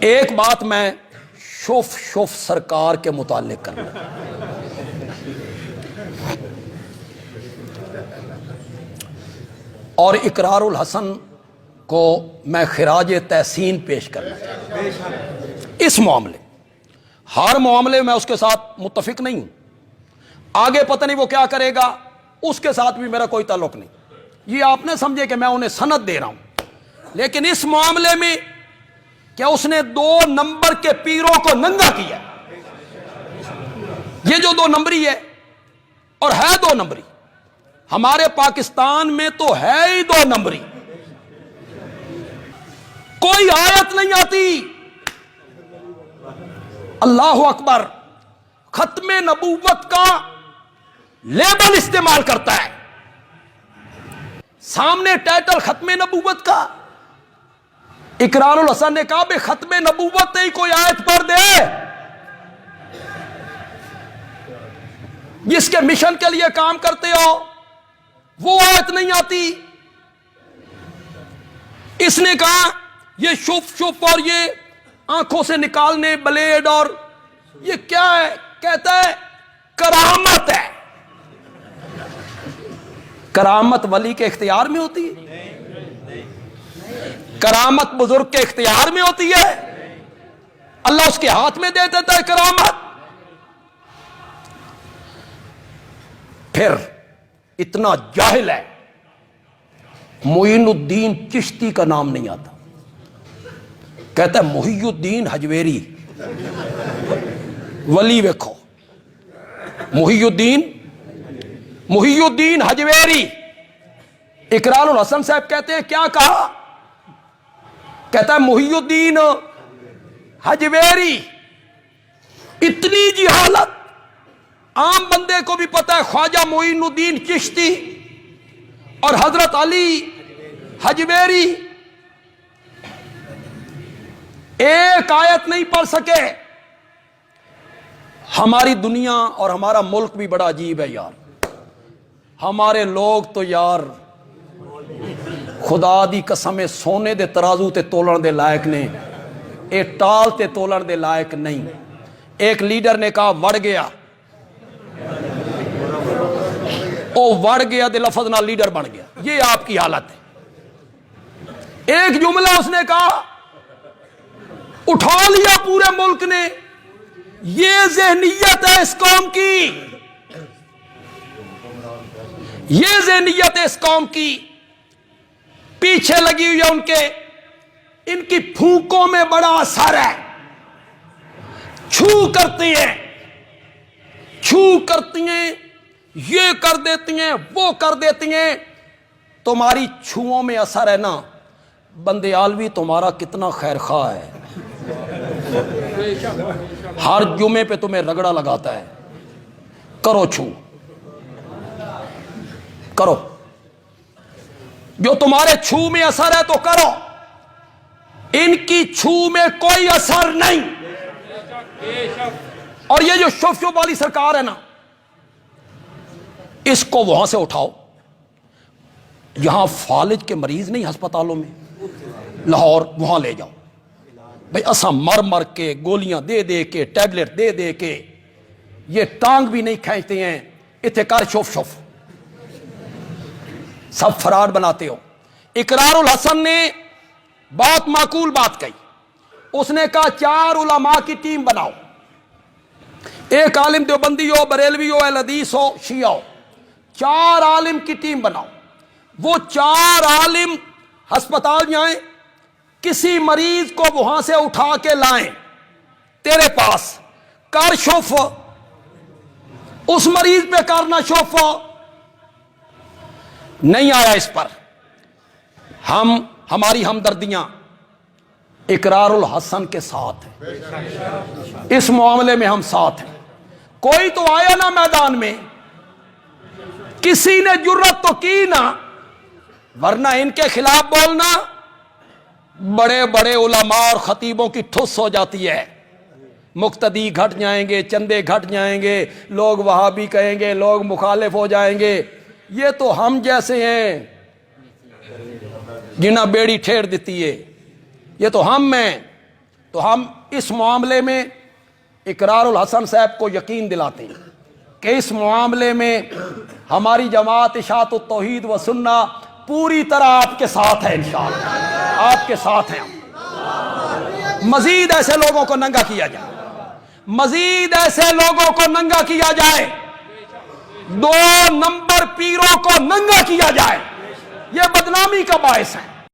ایک بات میں شوف سرکار کے متعلق کرنا، اور اقرار الحسن کو میں خراج تحسین پیش کرنا اس معاملے، ہر معاملے میں اس کے ساتھ متفق نہیں ہوں، آگے پتہ نہیں وہ کیا کرے گا، اس کے ساتھ بھی میرا کوئی تعلق نہیں، یہ آپ نے سمجھے کہ میں انہیں سند دے رہا ہوں، لیکن اس معاملے میں کہ اس نے 2 نمبر کے پیروں کو ننگا کیا، یہ جو 2 نمبری ہے اور ہے 2 نمبری، ہمارے پاکستان میں تو ہے ہی 2 نمبری، کوئی آیت نہیں آتی، اللہ اکبر، ختم نبوت کا لیبل استعمال کرتا ہے، سامنے ٹائٹل ختم نبوت کا، اقرار الحسن نے کہا بے ختم نبوت ہی کوئی آیت پڑھ دے، جس کے مشن کے لیے کام کرتے ہو وہ آیت نہیں آتی، اس نے کہا یہ شف اور یہ آنکھوں سے نکالنے بلیڈ اور یہ کیا ہے، کہتا ہے کرامت ہے، کرامت ولی کے اختیار میں ہوتی ہے، کرامت بزرگ کے اختیار میں ہوتی ہے، اللہ اس کے ہاتھ میں دے دیتا ہے کرامت، پھر اتنا جاہل ہے، معین الدین چشتی کا نام نہیں آتا، کہتا ہے محی الدین حجویری، ولی ویکھو، محی الدین حجویری، اقرار الحسن صاحب کہتے ہیں کیا کہا، کہتا ہے محی الدین حجویری، اتنی جہالت، عام بندے کو بھی پتا ہے خواجہ معین الدین چشتی اور حضرت علی حجویری ایک آیت نہیں پڑھ سکے، ہماری دنیا اور ہمارا ملک بھی بڑا عجیب ہے یار، ہمارے لوگ تو یار خدا دی قسم سونے دے ترازو تے تولن دے لائق نے، اے ٹال تے تولن دے لائق نہیں، ایک لیڈر نے کہا وڑ گیا، او وڑ گیا دے لفظ نہ لیڈر بن گیا، یہ آپ کی حالت ہے، ایک جملہ اس نے کہا اٹھا لیا پورے ملک نے، یہ ذہنیت ہے اس قوم کی، یہ ذہنیت ہے اس قوم کی، پیچھے لگی ہوئی ہے ان کے، ان کی پھونکوں میں بڑا اثر ہے، چھو کرتی ہیں، یہ کر دیتی ہیں، وہ کر دیتی ہیں، تمہاری چھوؤں میں اثر ہے نا، بندے عالوی تمہارا کتنا خیر خواہ ہے، ہر جمعے پہ تمہیں رگڑا لگاتا ہے، کرو چھو، کرو، جو تمہارے چھو میں اثر ہے تو کرو، ان کی چھو میں کوئی اثر نہیں، اور یہ جو شف والی سرکار ہے نا، اس کو وہاں سے اٹھاؤ، یہاں فالج کے مریض نہیں ہسپتالوں میں، لاہور وہاں لے جاؤ، بھئی اساں مر کے گولیاں دے کے ٹیبلٹ دے کے یہ ٹانگ بھی نہیں کھینچتے ہیں، اتنے کر شف سب فراڈ بناتے ہو۔ اقرار الحسن نے بہت معقول بات کہی، اس نے کہا 4 علماء کی ٹیم بناؤ، ایک عالم دیوبندی ہو، بریلوی ہو، اہل حدیث ہو، شیعہ ہو، 4 عالم کی ٹیم بناؤ، وہ 4 عالم ہسپتال جائیں، کسی مریض کو وہاں سے اٹھا کے لائیں تیرے پاس، کر شف، اس مریض پہ کرنا شف، نہیں آیا اس پر، ہماری ہمدردیاں اقرار الحسن کے ساتھ ہیں، اس معاملے میں ہم ساتھ ہیں، کوئی تو آیا نا میدان میں، کسی نے جرت تو کی نا، ورنہ ان کے خلاف بولنا بڑے بڑے علماء اور خطیبوں کی ٹھس ہو جاتی ہے، مقتدی گھٹ جائیں گے، چندے گھٹ جائیں گے، لوگ وہابی کہیں گے، لوگ مخالف ہو جائیں گے، یہ تو ہم جیسے ہیں جنہیں بیڑی ٹھیڑ دیتی ہے، یہ تو ہم ہیں، تو ہم اس معاملے میں اقرار الحسن صاحب کو یقین دلاتے ہیں کہ اس معاملے میں ہماری جماعت اشاعت التوحید و سنہ پوری طرح آپ کے ساتھ ہے، انشاءاللہ آپ کے ساتھ ہیں ہم۔ مزید ایسے لوگوں کو ننگا کیا جائے، مزید ایسے لوگوں کو ننگا کیا جائے، 2 نمبر پیروں کو ننگا کیا جائے، یہ بدنامی کا باعث ہے۔